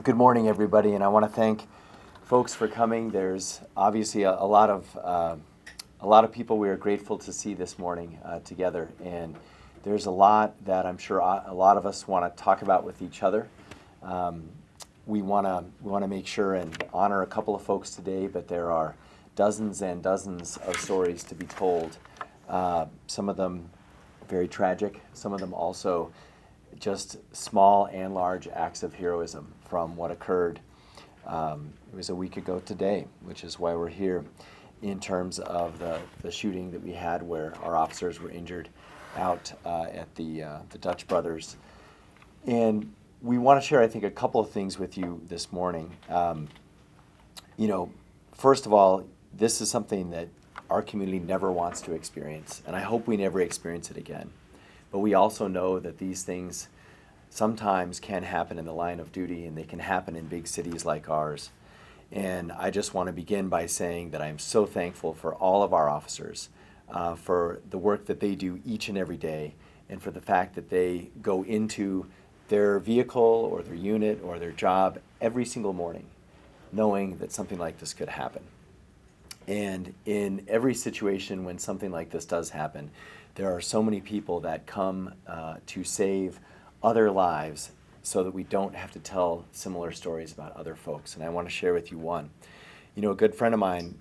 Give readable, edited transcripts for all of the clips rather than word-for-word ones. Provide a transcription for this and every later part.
Good morning, everybody, and I want to thank folks for coming. There's obviously a lot of people we are grateful to see this morning together, and there's a lot that I'm sure a lot of us want to talk about with each other. We want to make sure and honor a couple of folks today, but there are dozens and dozens of stories to be told. Some of them very tragic, some of them also just small and large acts of heroism from what occurred. It was a week ago today, which is why we're here, in terms of the shooting that we had where our officers were injured out at the Dutch Brothers. And we want to share, I think, a couple of things with you this morning. First of all, this is something that our community never wants to experience, and I hope we never experience it again. But we also know that these things sometimes can happen in the line of duty, and they can happen in big cities like ours. And I just want to begin by saying that I'm so thankful for all of our officers, for the work that they do each and every day, and for the fact that they go into their vehicle or their unit or their job every single morning, knowing that something like this could happen. And in every situation when something like this does happen, there are so many people that come to save other lives so that we don't have to tell similar stories about other folks. And I want to share with you one. A good friend of mine,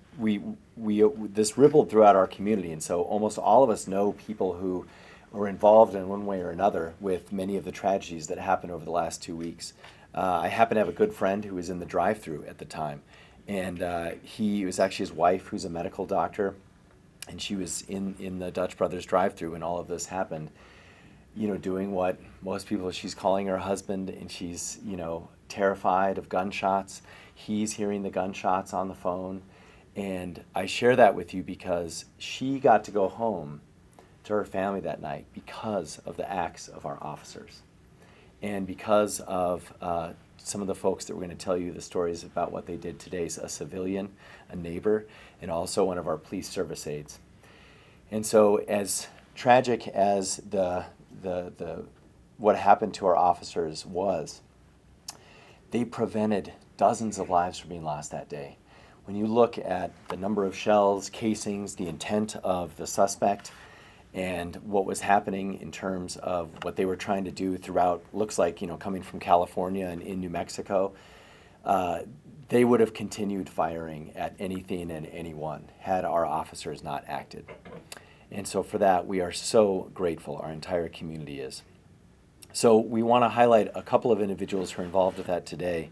this rippled throughout our community, and so almost all of us know people who were involved in one way or another with many of the tragedies that happened over the last 2 weeks. I happen to have a good friend who was in the drive-thru at the time, and it was actually his wife, who's a medical doctor, and she was in the Dutch Brothers drive-thru when all of this happened, doing what most people, she's calling her husband, and she's, terrified of gunshots. He's hearing the gunshots on the phone. And I share that with you because she got to go home to her family that night because of the acts of our officers. And because of some of the folks that we're going to tell you the stories about what they did today, a civilian, a neighbor, and also one of our police service aides. And so as tragic as what happened to our officers was, they prevented dozens of lives from being lost that day. When you look at the number of shells, casings, the intent of the suspect, and what was happening in terms of what they were trying to do throughout, looks like, coming from California and in New Mexico, they would have continued firing at anything and anyone had our officers not acted. And so for that, we are so grateful, our entire community is. So we want to highlight a couple of individuals who are involved with that today.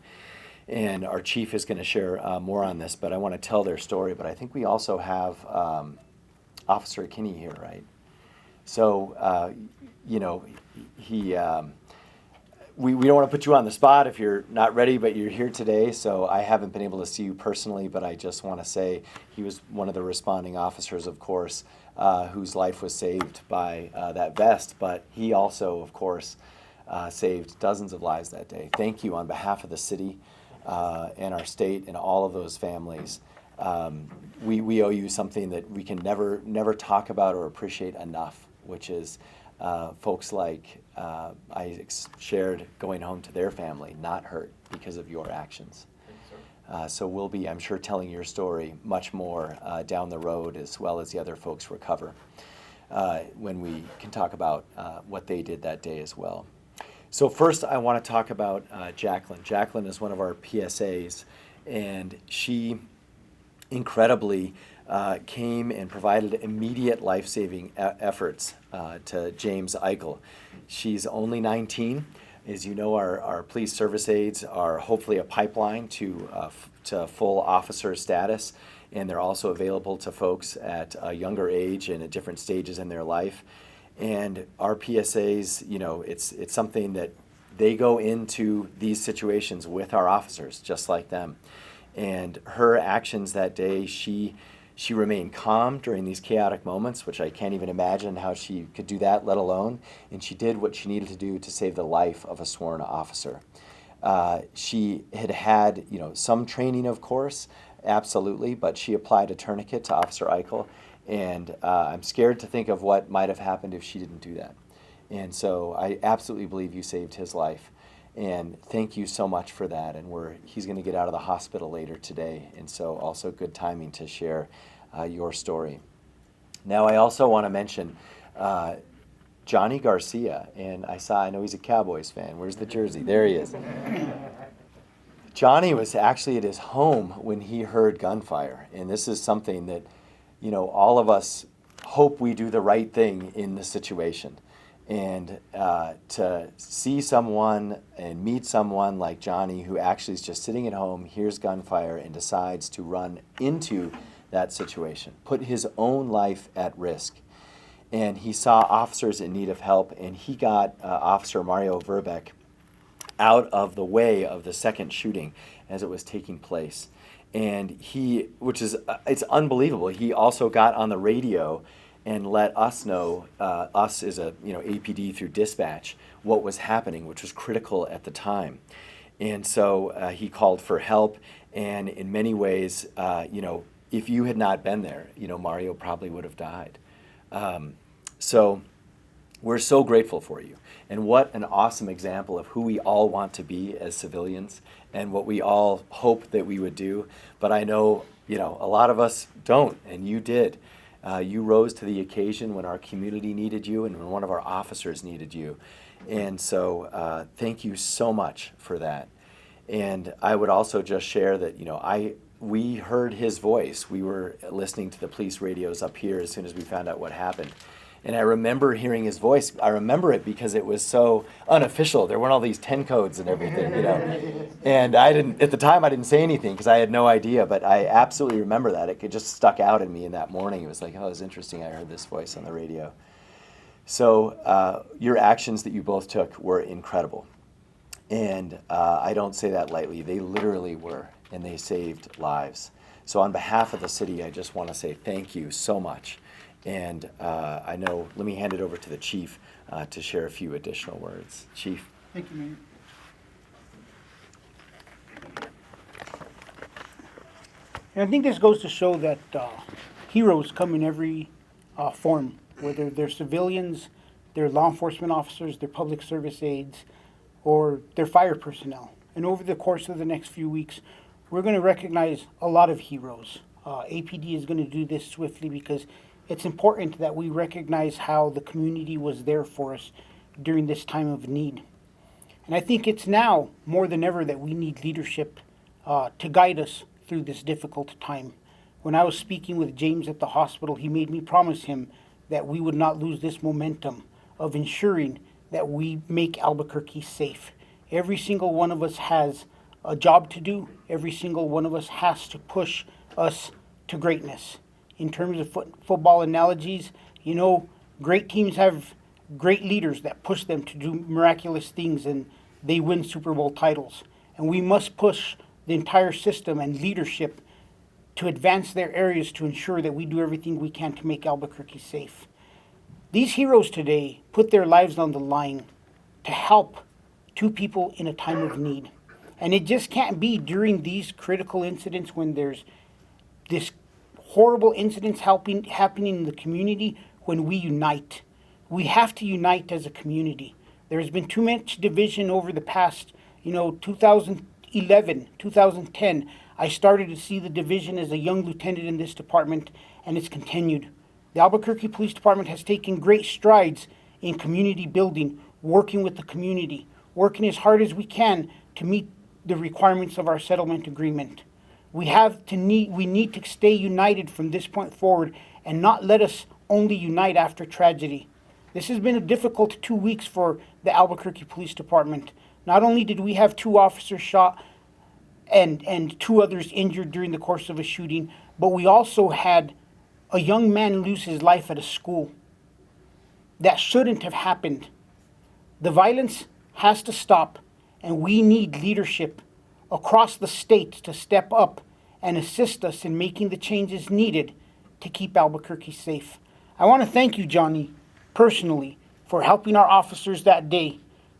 And our chief is going to share more on this, but I want to tell their story. But I think we also have Officer Kinney here, right? So, we don't want to put you on the spot if you're not ready, but you're here today. So I haven't been able to see you personally, but I just want to say he was one of the responding officers, of course, whose life was saved by that vest. But he also, of course, saved dozens of lives that day. Thank you on behalf of the city and our state and all of those families. We owe you something that we can never talk about or appreciate enough, which is folks like I shared going home to their family, not hurt because of your actions. So we'll be, I'm sure, telling your story much more down the road, as well as the other folks recover, when we can talk about what they did that day as well. So first, I want to talk about Jaqueline. Jaqueline is one of our PSAs, and she incredibly came and provided immediate life-saving efforts to James Eichel. She's only 19. As you know, our police service aides are hopefully a pipeline to full officer status, and they're also available to folks at a younger age and at different stages in their life. And our PSAs, it's something that they go into these situations with our officers, just like them. And her actions that day, she remained calm during these chaotic moments, which I can't even imagine how she could do that, let alone. And she did what she needed to do to save the life of a sworn officer. She had some training, of course, absolutely, but she applied a tourniquet to Officer Eichel. And I'm scared to think of what might have happened if she didn't do that. And so I absolutely believe you saved his life. And thank you so much for that. And he's going to get out of the hospital later today. And so also good timing to share your story. Now I also want to mention Johnny Garcia. And I know he's a Cowboys fan. Where's the jersey? There he is. Johnny was actually at his home when he heard gunfire. And this is something that, all of us hope we do the right thing in the situation. And to see someone and meet someone like Johnny who actually is just sitting at home, hears gunfire, and decides to run into that situation, put his own life at risk. And he saw officers in need of help, and he got Officer Mario Verbeck out of the way of the second shooting as it was taking place. And it's unbelievable, he also got on the radio and let us know, us as a APD through dispatch, what was happening, which was critical at the time. And so he called for help, and in many ways, if you had not been there, Mario probably would have died. So we're so grateful for you. And what an awesome example of who we all want to be as civilians and what we all hope that we would do. But I know, a lot of us don't, and you did. You rose to the occasion when our community needed you and when one of our officers needed you. And so thank you so much for that. And I would also just share that, we heard his voice. We were listening to the police radios up here as soon as we found out what happened. And I remember hearing his voice. I remember it because it was so unofficial. There weren't all these 10 codes and everything, And at the time I didn't say anything because I had no idea, but I absolutely remember that. It just stuck out in me in that morning. It was like, oh, it was interesting. I heard this voice on the radio. So your actions that you both took were incredible. And I don't say that lightly. They literally were, and they saved lives. So on behalf of the city, I just want to say thank you so much. And let me hand it over to the chief to share a few additional words. Chief. Thank you, Mayor. And I think this goes to show that heroes come in every form, whether they're civilians, they're law enforcement officers, they're public service aides, or they're fire personnel. And over the course of the next few weeks, we're going to recognize a lot of heroes. APD is going to do this swiftly because it's important that we recognize how the community was there for us during this time of need. And I think it's now more than ever that we need leadership to guide us through this difficult time. When I was speaking with James at the hospital, he made me promise him that we would not lose this momentum of ensuring that we make Albuquerque safe. Every single one of us has a job to do. Every single one of us has to push us to greatness. In terms of football analogies, great teams have great leaders that push them to do miraculous things, and they win Super Bowl titles. And we must push the entire system and leadership to advance their areas to ensure that we do everything we can to make Albuquerque safe. These heroes today put their lives on the line to help two people in a time of need. And it just can't be during these critical incidents when there's this horrible incidents happening in the community when we unite. We have to unite as a community. There's been too much division over the past, 2011, 2010. I started to see the division as a young lieutenant in this department, and it's continued. The Albuquerque Police Department has taken great strides in community building, working with the community, working as hard as we can to meet the requirements of our settlement agreement. We need to stay united from this point forward and not let us only unite after tragedy. This has been a difficult 2 weeks for the Albuquerque Police Department. Not only did we have 2 officers shot and 2 others injured during the course of a shooting, but we also had a young man lose his life at a school. That shouldn't have happened. The violence has to stop, and we need leadership across the state to step up and assist us in making the changes needed to keep Albuquerque safe. I want to thank you, Johnny, personally, for helping our officers that day,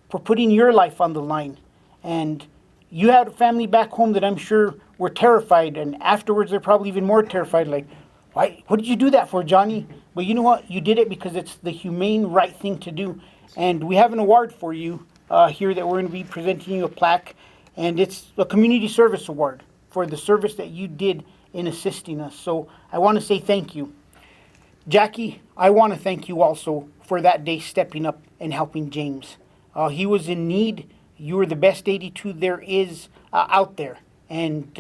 for putting your life on the line. And you had a family back home that I'm sure were terrified, and afterwards they're probably even more terrified, like, why? What did you do that for, Johnny? But you know what? You did it because it's the humane, right thing to do. And we have an award for you here that we're going to be presenting you a plaque, and it's a community service award for the service that you did in assisting us. So I want to say thank you. Jackie, I want to thank you also for that day stepping up and helping James. He was in need. You were the best 82 there is out there. And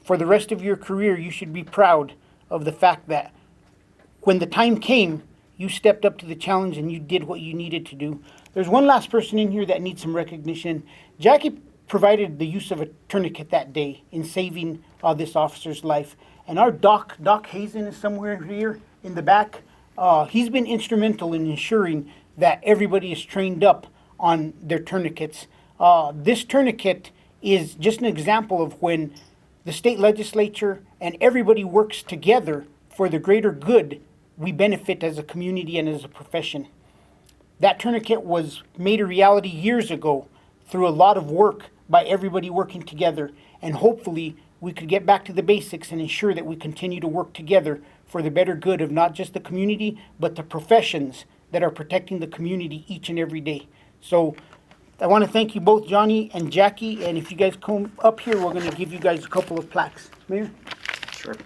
for the rest of your career, you should be proud of the fact that when the time came, you stepped up to the challenge and you did what you needed to do. There's one last person in here that needs some recognition. Jackie provided the use of a tourniquet that day in saving this officer's life. And our Doc Hazen is somewhere here in the back. He's been instrumental in ensuring that everybody is trained up on their tourniquets. This tourniquet is just an example of when the state legislature and everybody works together for the greater good, we benefit as a community and as a profession. That tourniquet was made a reality years ago through a lot of work by everybody working together, and hopefully we could get back to the basics and ensure that we continue to work together for the better good of not just the community, but the professions that are protecting the community each and every day. So I want to thank you both, Johnny and Jackie, and if you guys come up here, we're going to give you guys a couple of plaques. Mayor? Sure.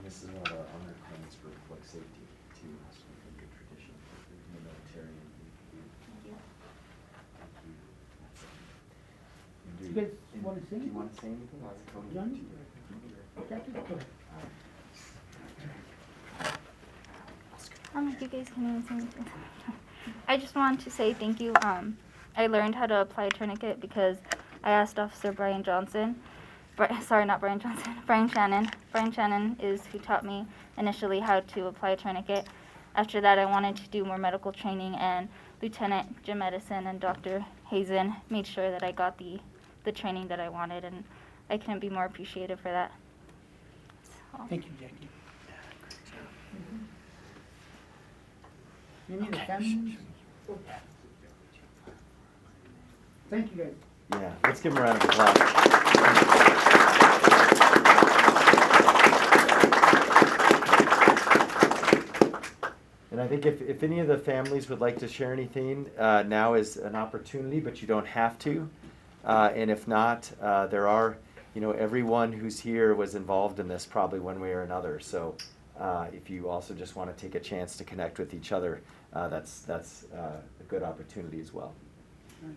This is one of our honor coins for public safety, too. It's a good tradition in the military. You guys want to say Do you anything? want to say anything? Johnny? Jackie? Go ahead. You guys can even say anything. I just want to say thank you. I learned how to apply a tourniquet because I asked Officer Brian Johnson. Sorry, not Brian Johnson. Brian Shannon. Brian Shannon is who taught me initially how to apply a tourniquet. After that, I wanted to do more medical training, and Lieutenant Jim Edison and Dr. Hazen made sure that I got the training that I wanted, and I couldn't be more appreciative for that. So. Thank you, Jackie. Any of the families? Thank you, guys. Yeah, let's give him a round of applause. And I think if any of the families would like to share anything, now is an opportunity, but you don't have to. And if not, there are, everyone who's here was involved in this probably one way or another. So if you also just want to take a chance to connect with each other, that's a good opportunity as well. All right.